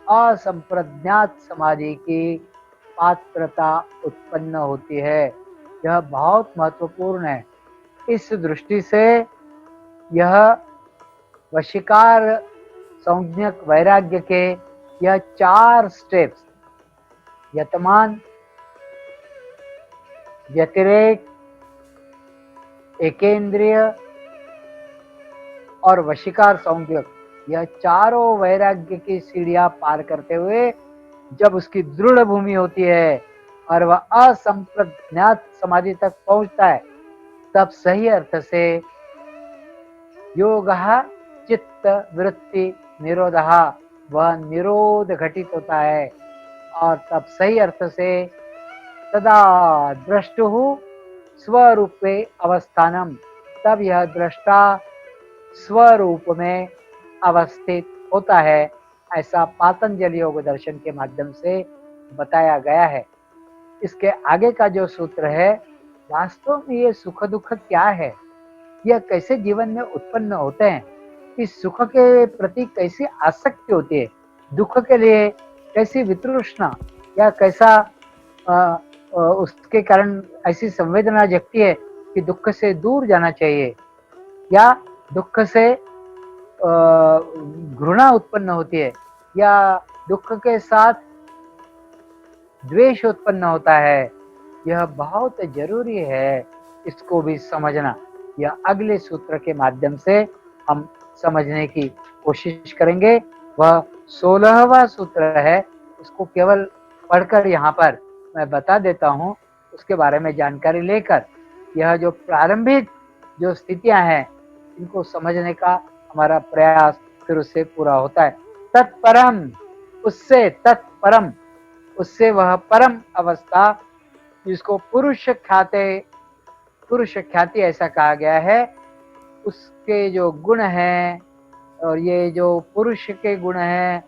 A: असंप्रज्ञात समाधि की पात्रता उत्पन्न होती है। यह बहुत महत्वपूर्ण है। इस दृष्टि से यह वशीकार संज्ञक वैराग्य के यह 4 स्टेप्स, यतमान, व्यतिरेक, एकेंद्रिय और वशीकार संज्ञक, यह चारों वैराग्य की सीढ़ियां पार करते हुए जब उसकी दृढ़ भूमि होती है और वह असंप्रज्ञात समाधि तक पहुंचता है, तब सही अर्थ से योग चित्त वृत्ति निरोध, वह निरोध घटित होता है। और तब सही अर्थ से तदा द्रष्टु स्वरूपे अवस्थानम, तब यह दृष्टा स्वरूप में अवस्थित होता है। ऐसा पातंजलि योग दर्शन के माध्यम से बताया गया है। इसके आगे का जो सूत्र है, वास्तव में ये सुख दुख क्या है, यह कैसे जीवन में उत्पन्न होते हैं, इस सुख के प्रति कैसी आसक्ति होती है, दुख के लिए कैसी वितृष्णा या कैसा उसके कारण ऐसी संवेदना जगती है कि दुख से दूर जाना चाहिए, या दुख से घृणा उत्पन्न होती है, या दुख के साथ द्वेष उत्पन्न होता है। यह बहुत जरूरी है इसको भी समझना। यह अगले सूत्र के माध्यम से हम समझने की कोशिश करेंगे। वह 16वां सूत्र है, उसको केवल पढ़कर यहाँ पर मैं बता देता हूँ, उसके बारे में जानकारी लेकर यह जो प्रारंभिक जो स्थितियां हैं, इनको समझने का हमारा प्रयास फिर उससे पूरा होता है। तत्परम, उससे तत्परम, उससे वह परम अवस्था जिसको पुरुष ख्याति ऐसा कहा गया है, उसके जो गुण हैं, और ये जो पुरुष के गुण हैं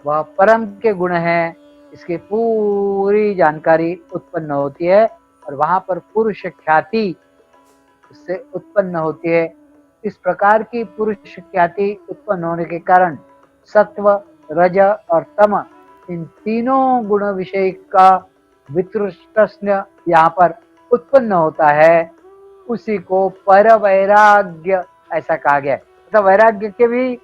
A: वह परम के गुण हैं, इसकी पूरी जानकारी उत्पन्न होती है और वहां पर पुरुष ख्याति उससे उत्पन्न होती है। इस प्रकार की पुरुष ख्याति उत्पन्न होने के कारण सत्व, रज और तम इन तीनों गुण विषय का वितृष्ण यहाँ पर उत्पन्न होता है। उसी को पर वैराग्य ऐसा कहा गया है। मतलब वैराग्य के भी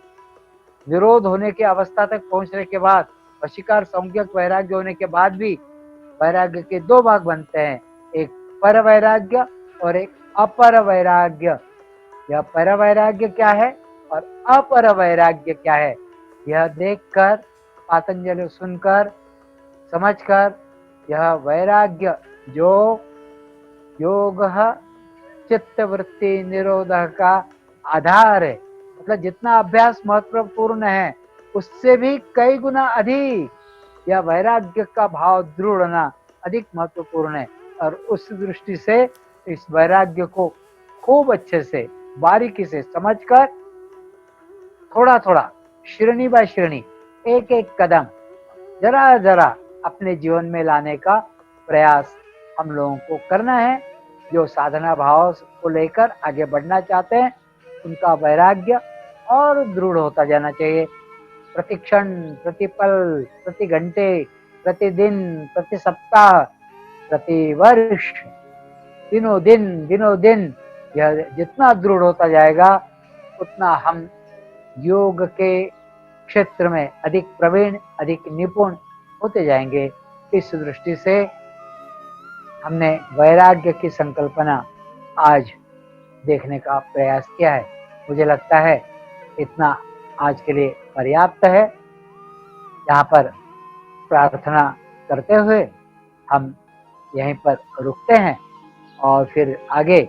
A: विरोध होने की अवस्था तक पहुंचने के बाद, वशीकार संज्ञक वैराग्य होने के बाद भी वैराग्य के दो भाग बनते हैं, एक पर वैराग्य और एक अपर वैराग्य। यह पर वैराग्य क्या है और अपर वैराग्य क्या है, यह देखकर, पातंजलि सुनकर, समझकर, यह वैराग्य जो योग चित्त वृत्ति निरोध का आधार है, मतलब जितना अभ्यास महत्वपूर्ण है उससे भी कई गुना अधिक यह वैराग्य का भाव दृढ़ होना अधिक महत्वपूर्ण है। और उस दृष्टि से इस वैराग्य को खूब अच्छे से बारीकी से समझकर थोड़ा थोड़ा श्रेणी बाय श्रेणी एक एक कदम जरा जरा अपने जीवन में लाने का प्रयास हम लोगों को करना है। जो साधना भाव को लेकर आगे बढ़ना चाहते हैं उनका वैराग्य और दृढ़ होता जाना चाहिए। प्रति क्षण, प्रति पल, प्रति घंटे, प्रतिदिन, प्रति सप्ताह, प्रति वर्ष, दिनों दिन यह जितना दृढ़ होता जाएगा उतना हम योग के क्षेत्र में अधिक प्रवीण, अधिक निपुण होते जाएंगे। इस दृष्टि से हमने वैराग्य की संकल्पना आज देखने का प्रयास किया है। मुझे लगता है इतना आज के लिए पर्याप्त है। यहाँ पर प्रार्थना करते हुए हम यहीं पर रुकते हैं और फिर आगे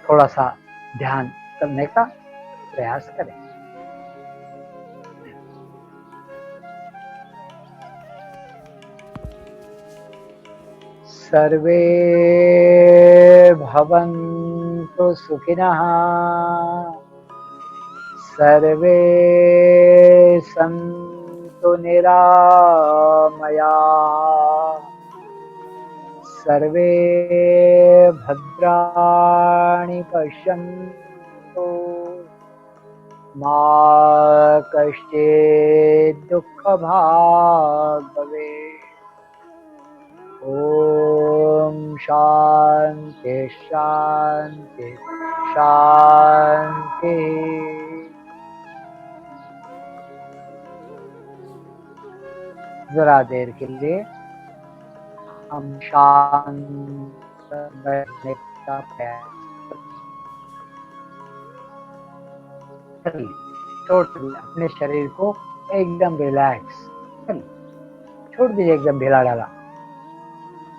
A: थोड़ा सा ध्यान करने का प्रयास करें। सर्वे भवन्तु सुखिनः, सर्वे सन्तु निरामया, सर्वे भद्राणि पश्यन्तु, मा कश्चित् दुःखभाग् भवेत्। ओम शांति शांति शांति। जरा देर के लिए हम शांत बैठने का प्रयास करिए। टोटली अपने शरीर को एकदम रिलैक्स करिए, छोड़ दीजिए एकदम ढीला ढाला।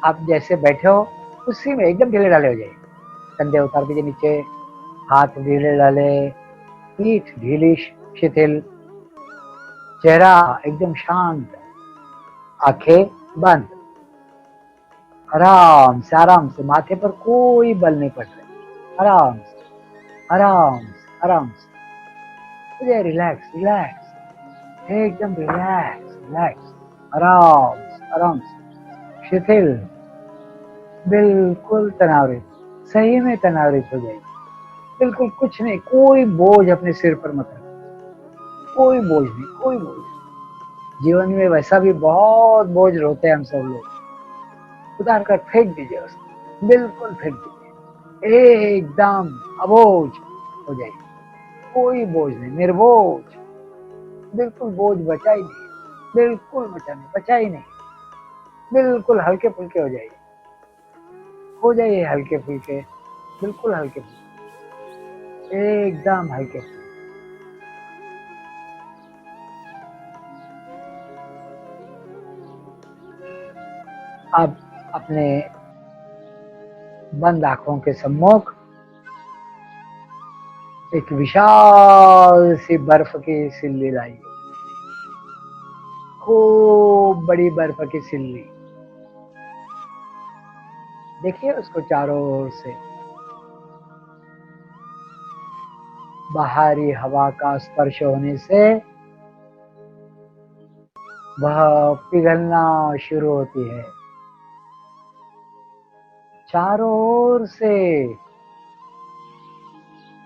A: आप जैसे बैठे हो उसी में एकदम ढीले ढाले हो जाइए। कंधे उतार दीजिए नीचे, हाथ ढीले ढाले, पीठ ढीली शिथिल, चेहरा एकदम शांत, आंखें बंद। आराम से माथे पर कोई बल नहीं पड़ रहा। आराम से रिलैक्स एकदम रिलैक्स आराम से शिथिल, बिल्कुल तनावरहित, सही में तनावरहित हो जाएगी। बिल्कुल कुछ नहीं, कोई बोझ अपने सिर पर मत रखो, कोई बोझ नहीं। जीवन में वैसा भी बहुत बोझ होते हैं हम सब लोग, उतार कर फेंक दीजिए उसको, बिल्कुल फेंक दीजिए, एकदम अबोझ हो जाइए। कोई बोझ नहीं, निर्बोझ, बिल्कुल बोझ बचा ही नहीं, बिल्कुल बचा ही नहीं। बिल्कुल हल्के फुल्के हो जाइए, हल्के फुल्के, बिल्कुल हल्के फुल्के, एकदम हल्के फुल्के। अब अपने बंद आंखों के सम्मुख एक विशाल सी बर्फ की सिल्ली लाइए, खूब बड़ी बर्फ की सिल्ली। देखिए उसको चारों ओर से, बाहरी हवा का स्पर्श होने से वह पिघलना शुरू होती है। चारों ओर से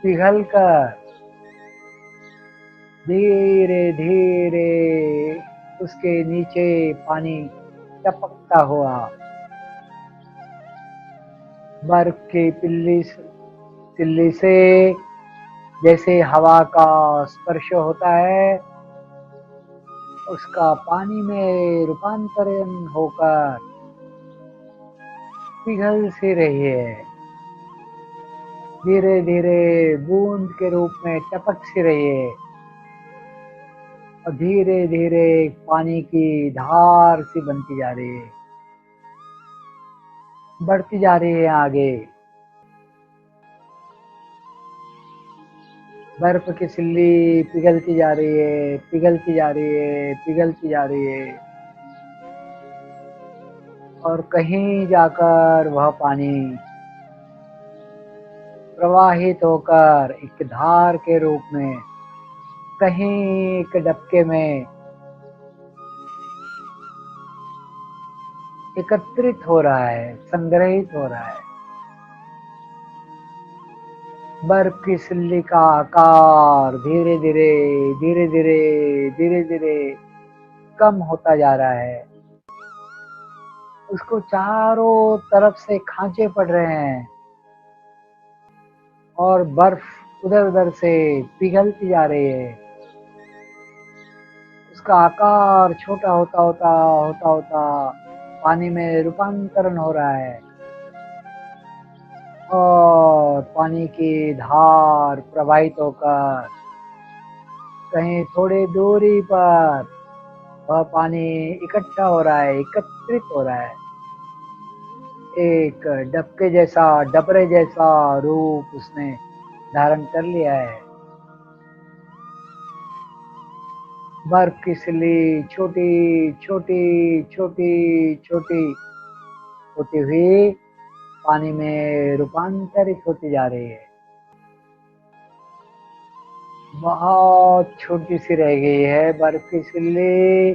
A: पिघलकर धीरे धीरे उसके नीचे पानी टपकता हुआ बर्फ की तिल्ली से जैसे हवा का स्पर्श होता है, उसका पानी में रूपांतरण होकर पिघल सी रही है। धीरे धीरे बूंद के रूप में टपक सी रही है और धीरे धीरे पानी की धार सी बनती जा रही है, बढ़ती जा रही है आगे। बर्फ की सिल्ली पिघलती जा रही है, पिघलती जा रही है, पिघलती जा रही है और कहीं जाकर वह पानी प्रवाहित होकर एक धार के रूप में कहीं एक डबके में एकत्रित हो रहा है, संग्रहित हो रहा है। बर्फ की सिल्ली का आकार धीरे धीरे धीरे धीरे धीरे धीरे कम होता जा रहा है। उसको चारों तरफ से खांचे पड़ रहे हैं और बर्फ उधर उधर से पिघलती जा रही है। उसका आकार छोटा होता होता होता होता पानी में रूपांतरण हो रहा है और पानी की धार प्रवाहित होकर कहीं थोड़ी दूरी पर वह पानी इकट्ठा हो रहा है, एकत्रित हो रहा है। एक डबके जैसा, डबरे जैसा रूप उसने धारण कर लिया है। बर्फ की सिल्ली छोटी छोटी छोटी छोटी होती हुई पानी में रूपांतरित होती जा रही है। बहुत छोटी सी रह गई है बर्फ की सिल्ली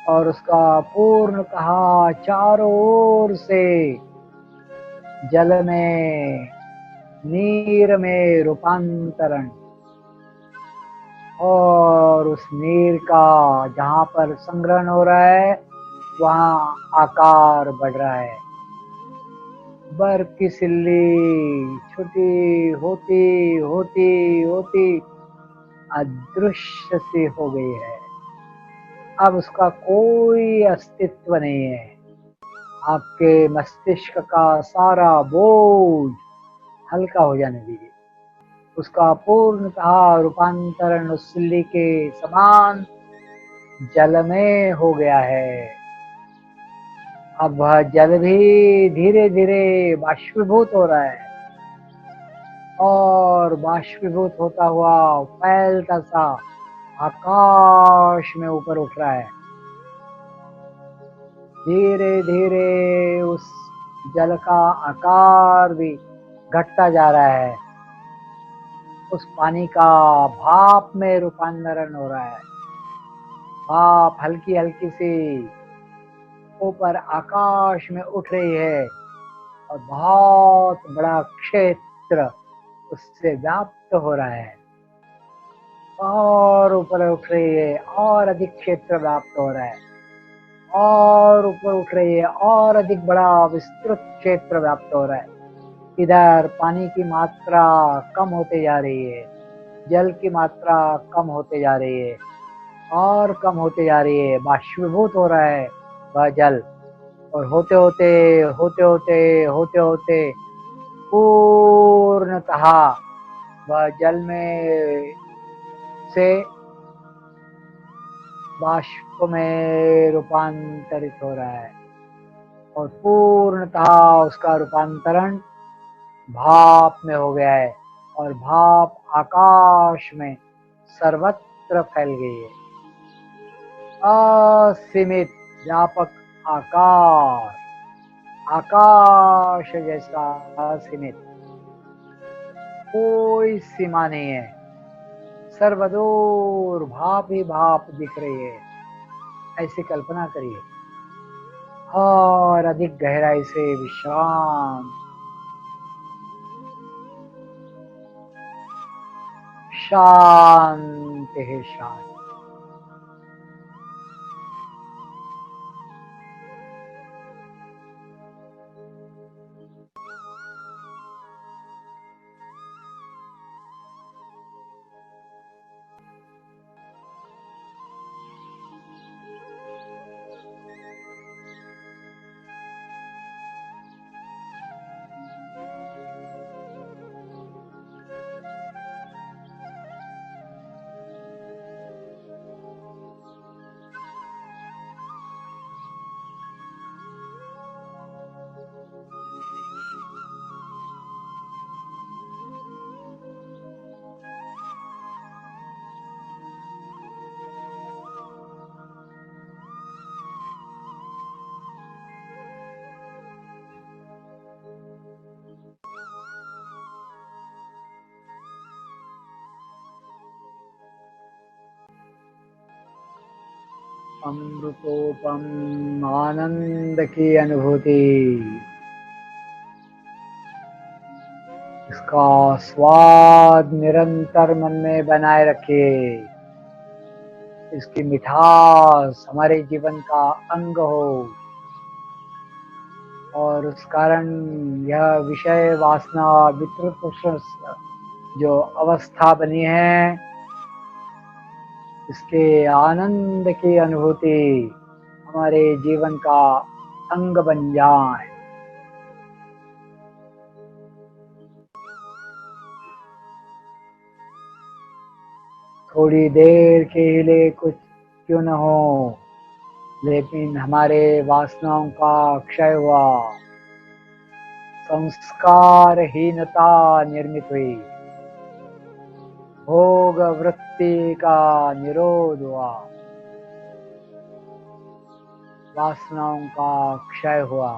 A: और उसका पूर्णतः चारों ओर से जल में, नीर में रूपांतरण और उस नीर का जहाँ पर संग्रहण हो रहा है वहाँ आकार बढ़ रहा है। बर्फ की सिल्ली छोटी होती होती होती अदृश्य सी हो गई है। अब उसका कोई अस्तित्व नहीं है। आपके मस्तिष्क का सारा बोझ हल्का हो जाने दीजिए। उसका पूर्णतः रूपांतरण उस सिल्ली के समान जल में हो गया है। अब वह जल भी धीरे धीरे बाष्पीभूत हो रहा है और बाष्पीभूत होता हुआ फैलता सा आकाश में ऊपर उठ रहा है। धीरे धीरे उस जल का आकार भी घटता जा रहा है। उस पानी का भाप में रूपांतरण हो रहा है। भाप हल्की हल्की सी ऊपर आकाश में उठ रही है और बहुत बड़ा क्षेत्र उससे व्याप्त हो रहा है और ऊपर उठ रही है और अधिक क्षेत्र व्याप्त हो रहा है और ऊपर उठ रही है और अधिक बड़ा विस्तृत क्षेत्र व्याप्त हो रहा है। इधर पानी की मात्रा कम होते जा रही है, जल की मात्रा कम होते जा रही है और कम होते जा रही है। बाष्पीभूत हो रहा है वह जल और होते होते होते होते होते होते पूर्णतः वह जल में से बाष्प में रूपांतरित हो रहा है और पूर्णतः उसका रूपांतरण भाप में हो गया है और भाप आकाश में सर्वत्र फैल गई है। असीमित व्यापक आकार, आकाश जैसा असीमित। कोई सीमा नहीं है, सर्वदूर भाप ही भाप दिख रही है, ऐसी कल्पना करिए। और अधिक गहराई से विश्राम, शांत है शांत। अमृतोपम आनंद की अनुभूति, इसका स्वाद निरंतर मन में बनाए रखिए। इसकी मिठास हमारे जीवन का अंग हो, और उस कारण यह विषय वासना वितृष्ण जो अवस्था बनी है, इसके आनंद की अनुभूति हमारे जीवन का अंग बन जाए। थोड़ी देर के लिए कुछ क्यों न हो, लेकिन हमारे वासनाओं का क्षय हुआ, संस्कारहीनता निर्मित हुई, भोग वृत्ति का निरोध हुआ, वासनाओं का क्षय हुआ,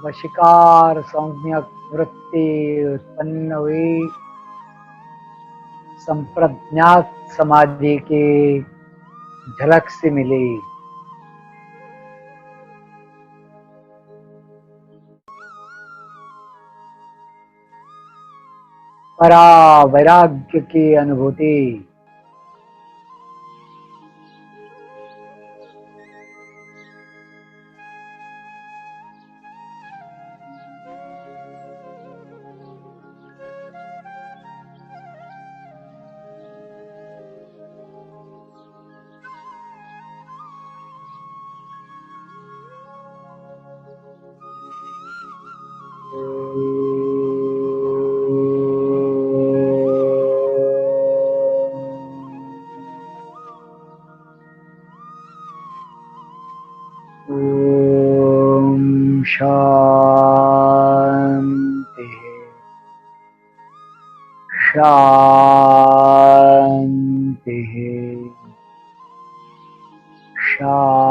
A: वशीकार संज्ञक वृत्ति उत्पन्न हुई, संप्रज्ञात समाधि की झलक सी मिली। परा वैराग्य की अनुभूति, ओम शांति शांति शांति।